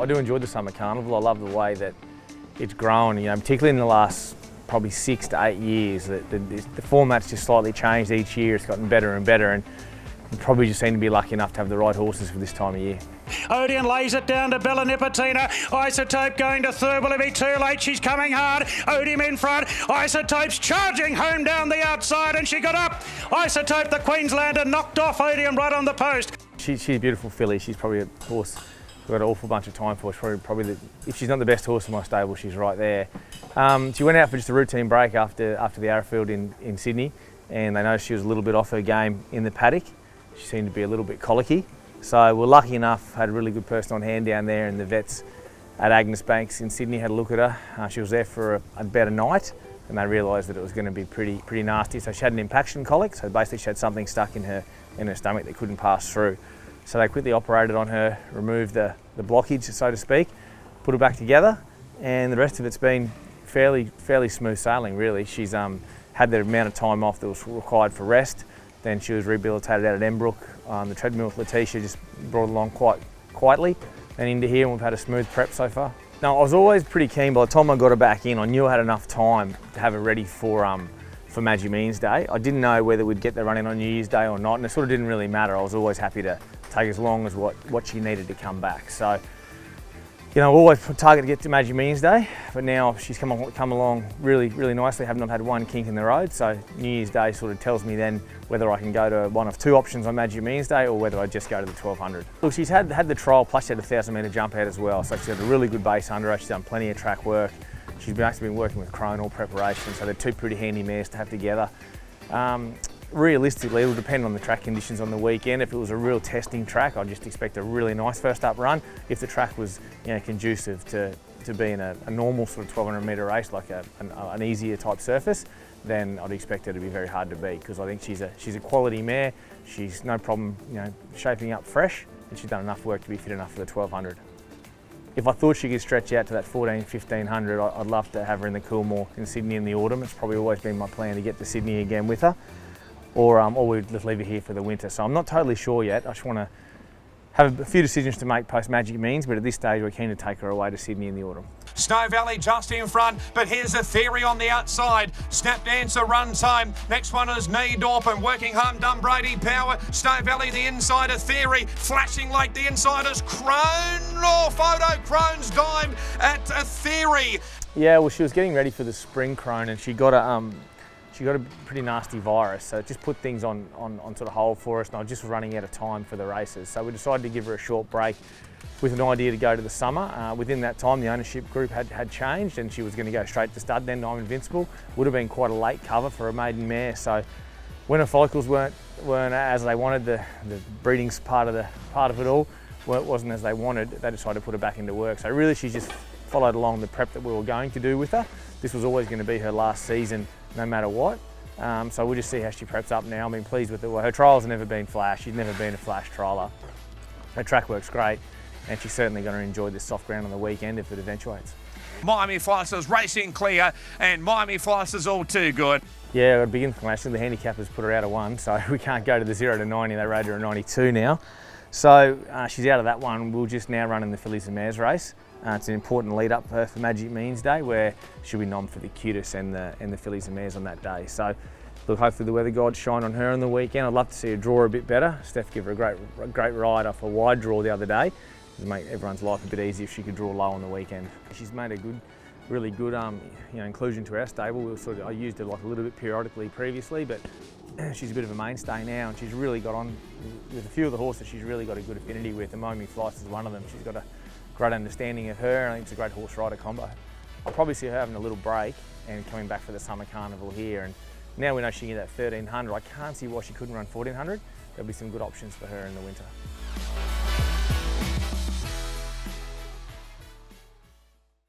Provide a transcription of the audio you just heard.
I do enjoy the summer carnival. I love the way that it's grown, particularly in the last probably 6 to 8 years. The format's just slightly changed each year. It's gotten better and better, and you probably just seem to be lucky enough to have the right horses for this time of year. Odeon lays it down to Bella Nipotina. Isotope going to third. Will it be too late? She's coming hard. Odeon in front. Isotope's charging home down the outside, and she got up. Isotope, the Queenslander, knocked off Odeon right on the post. She's a beautiful filly. She's probably a horse I've got an awful bunch of time for. She's probably if she's not the best horse in my stable, she's right there. She went out for just a routine break after the Arrowfield in Sydney, and they noticed she was a little bit off her game in the paddock. She seemed to be a little bit colicky. So we're lucky enough, had a really good person on hand down there, and the vets at Agnes Banks in Sydney had a look at her. She was there for about a night, and they realised that it was going to be pretty nasty. So she had an impaction colic, so basically she had something stuck in her stomach that couldn't pass through. So they quickly operated on her, removed the blockage, so to speak, put her back together, and the rest of it's been fairly smooth sailing, really. She's had the amount of time off that was required for rest. Then she was rehabilitated out at Embrook. The treadmill with Letitia just brought along quite quietly, and into here, and we've had a smooth prep so far. Now, I was always pretty keen. By the time I got her back in, I knew I had enough time to have her ready for Magic Means Day. I didn't know whether we'd get the running on New Year's Day or not, and it sort of didn't really matter. I was always happy to take as long as what she needed to come back. So, always target to get to Magic Means Day, but now she's come along really nicely. Have not had one kink in the road, so New Year's Day sort of tells me then whether I can go to one of two options on Magic Means Day or whether I just go to the 1200. Look, she's had the trial, plus she had a 1,000-metre jump out as well, so she's had a really good base under her. She's done plenty of track work. She's actually been working with Crone all preparation, so they're two pretty handy mares to have together. Realistically, it will depend on the track conditions on the weekend. If it was a real testing track, I'd just expect a really nice first up run. If the track was conducive to being a normal sort of 1,200 metre race, like an easier type surface, then I'd expect her to be very hard to beat, because I think she's a quality mare. She's no problem shaping up fresh, and she's done enough work to be fit enough for the 1,200. If I thought she could stretch out to that 1,100-1,500, I'd love to have her in the Coolmore in Sydney in the autumn. It's probably always been my plan to get to Sydney again with her, or we'd just leave her here for the winter. So I'm not totally sure yet. I just want to have a few decisions to make post Magic Means, but at this stage we're keen to take her away to Sydney in the autumn. Snow Valley just in front, but here's a Theory on the outside. Snap Dancer run time. Next one is Knee Dorpen, working home Dumbrady Power. Snow Valley the insider Theory, flashing like the insiders. Crone, photo, Crone's dived at a Theory. Yeah, well, she was getting ready for the spring Crone, and she got a pretty nasty virus, so it just put things on sort of hold for us, and I was just running out of time for the races. So we decided to give her a short break with an idea to go to the summer. Within that time, the ownership group had changed, and she was going to go straight to stud then, I'm Invincible. Would have been quite a late cover for a maiden mare, so when her follicles weren't as they wanted, the breeding part of it all wasn't as they wanted, they decided to put her back into work. So really she's just followed along the prep that we were going to do with her. This was always going to be her last season no matter what. So we'll just see how she preps up now. I've been pleased with it. Her trials have never been flash. She's never been a flash trialer. Her track work's great, and she's certainly going to enjoy this soft ground on the weekend if it eventuates. Miami Flyers racing clear, and Miami Flyers all too good. Yeah, I'd begin from last. The handicappers put her out of 1, so we can't go to the 0 to 90. They rated her a 92 now. So she's out of that one. We'll just now run in the Fillies and Mares race. It's an important lead up for Magic Means Day, where she'll be nommed for the cutest and the Fillies and Mares on that day. So look, hopefully the weather gods shine on her on the weekend. I'd love to see her draw a bit better. Steph gave her a great ride off a wide draw the other day. It'd make everyone's life a bit easier if she could draw low on the weekend. She's made a really good inclusion to our stable. I used her like a little bit periodically previously, but she's a bit of a mainstay now, and she's really got on with a few of the horses. She's really got a good affinity with. The Miami Flights is one of them. She's got a great understanding of her, and I think it's a great horse rider combo. I'll probably see her having a little break and coming back for the summer carnival here. And now we know she can get that 1,300. I can't see why she couldn't run 1,400. There'll be some good options for her in the winter.